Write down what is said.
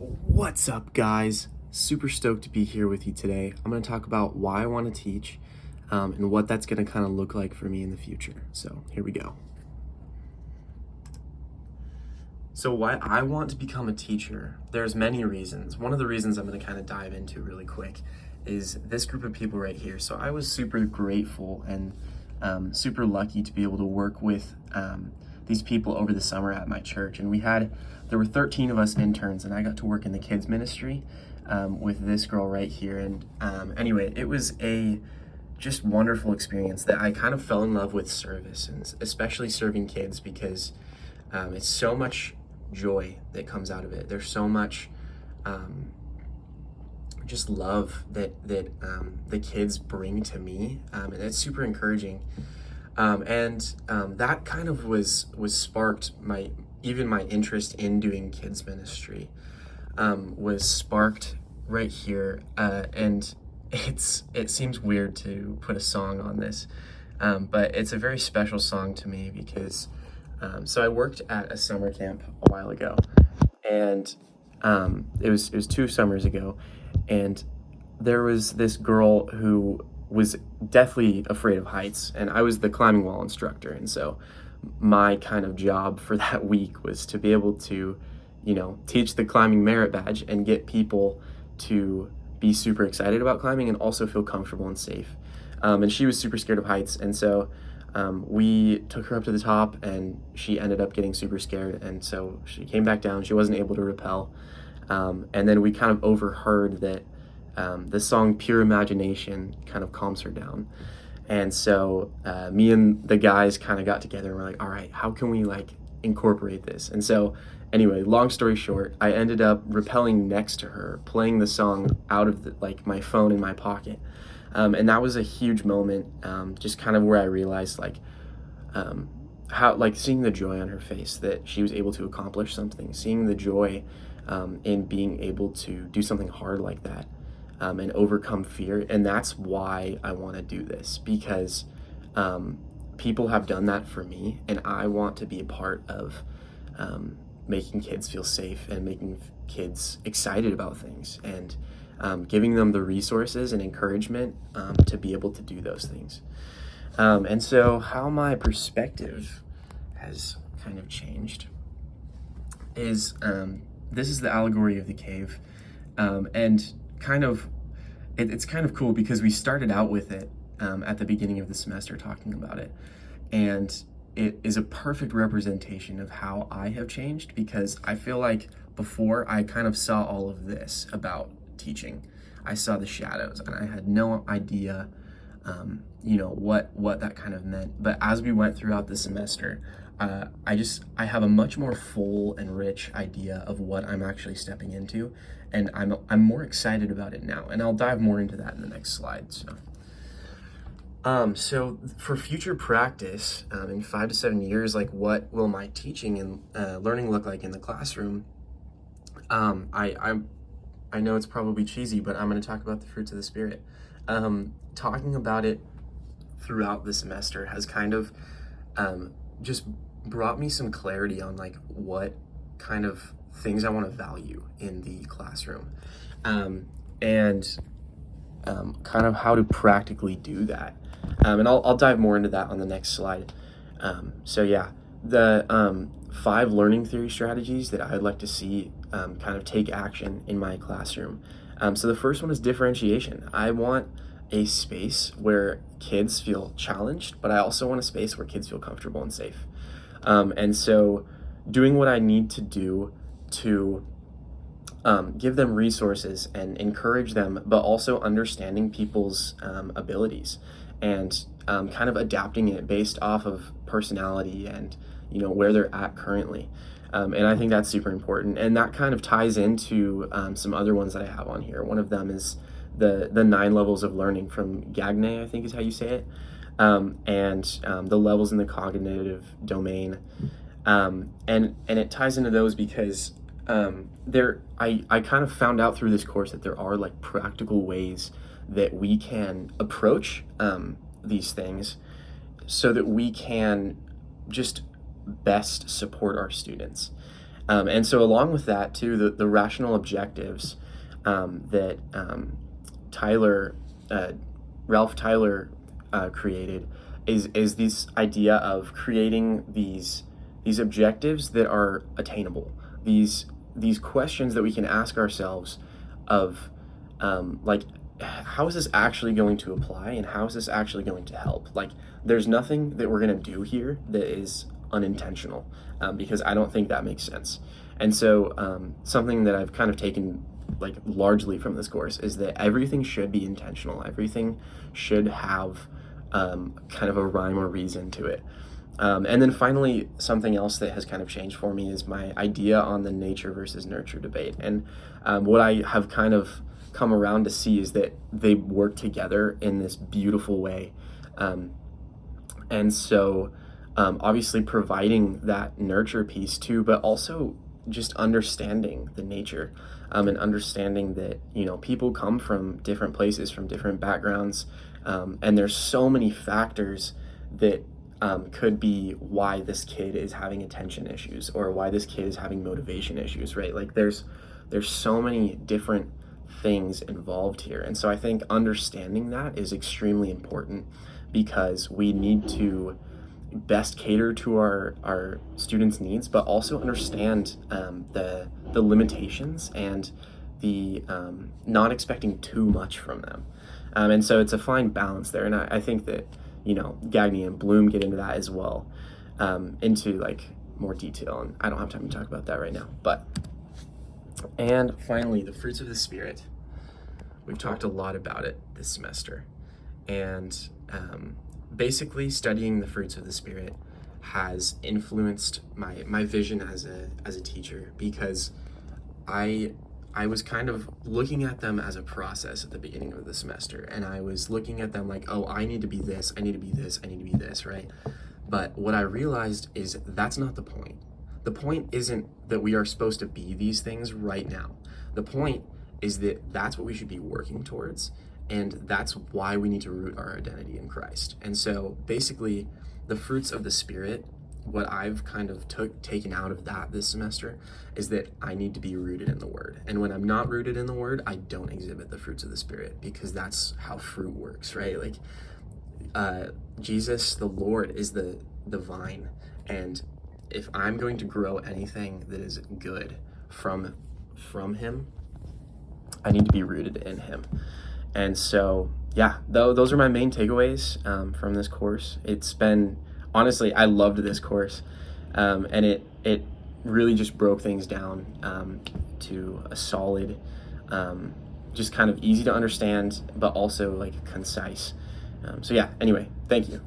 What's up, guys? Super stoked to be here with you today. I'm going to talk about why I want to teach and what that's going to kind of look like for me in the future. So, here we go. So, why I want to become a teacher, there's many reasons. One of the reasons I'm going to kind of dive into really quick is this group of people right here. So, I was super grateful and super lucky to be able to work with these people over the summer at my church. And there were 13 of us interns, and I got to work in the kids ministry with this girl right here. And anyway, it was a just wonderful experience that I kind of fell in love with service, and especially serving kids, because it's so much joy that comes out of it. There's so much just love that the kids bring to me, and it's super encouraging. That kind of was sparked my interest in doing kids ministry was sparked right here, and it seems weird to put a song on this, but it's a very special song to me because so I worked at a summer camp a while ago, and it was 2 summers ago, and there was this girl who was deathly afraid of heights, and I was the climbing wall instructor. And so my kind of job for that week was to be able to, teach the climbing merit badge and get people to be super excited about climbing and also feel comfortable and safe. And she was super scared of heights, and so we took her up to the top, and she ended up getting super scared, and so she came back down. She wasn't able to rappel, and then we kind of overheard that the song Pure Imagination kind of calms her down. And so me and the guys kind of got together and we're like, all right, how can we incorporate this? And so anyway, long story short, I ended up rappelling next to her, playing the song out of my phone in my pocket. And that was a huge moment, just kind of where I realized how seeing the joy on her face that she was able to accomplish something, seeing the joy in being able to do something hard like that. And overcome fear. And that's why I want to do this, because people have done that for me, and I want to be a part of making kids feel safe and making kids excited about things, and giving them the resources and encouragement to be able to do those things. And so how my perspective has kind of changed is this is the allegory of the cave, and it's kind of cool because we started out with it at the beginning of the semester talking about it, and it is a perfect representation of how I have changed, because I feel like before I kind of saw all of this about teaching. I saw the shadows and I had no idea what that kind of meant. But as we went throughout the semester, I have a much more full and rich idea of what I'm actually stepping into, and I'm more excited about it now, and I'll dive more into that in the next slide. So for future practice, in 5 to 7 years, what will my teaching and learning look like in the classroom? I know it's probably cheesy, but I'm going to talk about the fruits of the Spirit. Talking about it throughout the semester has kind of just brought me some clarity on what kind of things I want to value in the classroom, and kind of how to practically do that. And I'll dive more into that on the next slide. So yeah, the 5 learning theory strategies that I'd like to see kind of take action in my classroom. So the first one is differentiation. I want a space where kids feel challenged, but I also want a space where kids feel comfortable and safe. And so doing what I need to do to give them resources and encourage them, but also understanding people's abilities, and kind of adapting it based off of personality and where they're at currently. And I think that's super important, and that kind of ties into some other ones that I have on here. One of them is the 9 levels of learning from Gagne, I think is how you say it, and the levels in the cognitive domain, and it ties into those because I kind of found out through this course that there are practical ways that we can approach these things so that we can just best support our students. And so along with that too, the rational objectives that Tyler, Ralph Tyler created is this idea of creating these objectives that are attainable. These questions that we can ask ourselves of like, how is this actually going to apply, and how is this actually going to help? Like, there's nothing that we're going to do here that is unintentional, because I don't think that makes sense. And so something that I've kind of taken like largely from this course is that everything should be intentional. Everything should have kind of a rhyme or reason to it. And then finally, something else that has kind of changed for me is my idea on the nature versus nurture debate. And what I have kind of come around to see is that they work together in this beautiful way. And so obviously providing that nurture piece too, but also just understanding the nature, and understanding that, you know, people come from different places, from different backgrounds, and there's so many factors that could be why this kid is having attention issues, or why this kid is having motivation issues, right? Like there's so many different things involved here. And so I think understanding that is extremely important, because we need to best cater to our students' needs, but also understand the limitations and the not expecting too much from them. And so it's a fine balance there. And I think that, you know, Gagne and Bloom get into that as well, into like more detail. And I don't have time to talk about that right now. And finally, the fruits of the Spirit. We've talked a lot about it this semester. And basically studying the fruits of the Spirit has influenced my vision as a teacher, because I was kind of looking at them as a process at the beginning of the semester, and I was looking at them like, oh, I need to be this, I need to be this, I need to be this, right? But what I realized is that's not the point. The point isn't that we are supposed to be these things right now. The point is that that's what we should be working towards, and that's why we need to root our identity in Christ. And so basically the fruits of the Spirit, what I've kind of taken out of that this semester is that I need to be rooted in the Word. And when I'm not rooted in the Word, I don't exhibit the fruits of the Spirit, because that's how fruit works, right? Like Jesus, the Lord, is the vine. And if I'm going to grow anything that is good from Him, I need to be rooted in Him. And so, yeah, those are my main takeaways from this course. It's been, honestly, I loved this course, and it really just broke things down to a solid, just kind of easy to understand, but also like concise. So yeah, anyway, thank you.